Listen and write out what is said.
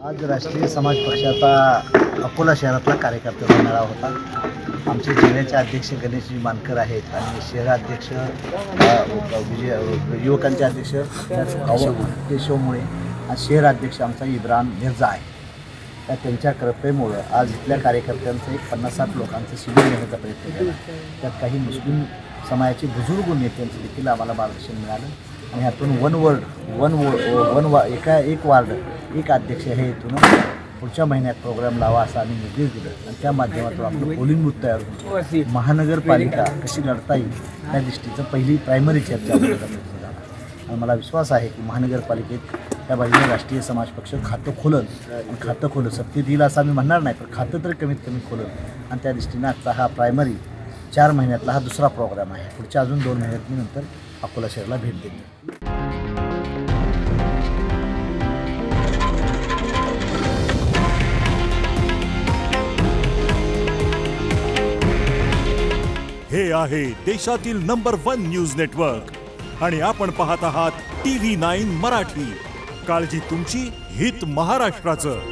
आज राष्ट्रीय समाज पक्षाचा अकोला शहरातला कार्यकर्त्यांचा मेळावा होता। आमचे जिल्ह्याचे अध्यक्ष गणेशजी मानकर आहेत आणि शहराध्यक्ष युवकांचे अध्यक्ष केशव मुळे आणि शहराध्यक्ष आमचा इब्राहिम मिर्झा आहे। त्या त्यांच्या कृपेमुळं आज इथल्या कार्यकर्त्यांचं एक 50-60 लोकांचं शिबिर घेण्याचा प्रयत्न केला। त्यात काही मुस्लिम समाजाचे बुजुर्ग नेत्यांचं देखील आम्हाला मार्गदर्शन मिळालं आणि ह्यातून एक वार्ड एक अध्यक्ष हे इथून पुढच्या महिन्यात प्रोग्राम लावा असा आम्ही निर्देश दिला आणि त्या माध्यमातून आपलं पोलिंग बूथ तयार होऊन महानगरपालिका कशी लढता येईल त्या दृष्टीचं पहिली प्रायमरी चर्चा होण्याचा प्रयत्न झाला आणि मला विश्वास आहे की महानगरपालिकेत त्या बाजूने राष्ट्रीय समाज पक्ष खातं खोलं सत्तेत येईल असं आम्ही म्हणणार नाही, पण खातं तर कमीत कमी खोलं आणि त्या दृष्टीनं आजचा हा प्रायमरी 4 महिन्यातला हा दुसरा प्रोग्राम आहे। पुढच्या अजून 2 महिन्यात मी नंतर अकोला शहराला भेट देते। हे आहे देशातील नंबर 1 न्यूज नेटवर्क आणि आपण पाहत आहात TV9 मराठी। काळजी तुमची, हित महाराष्ट्राचं।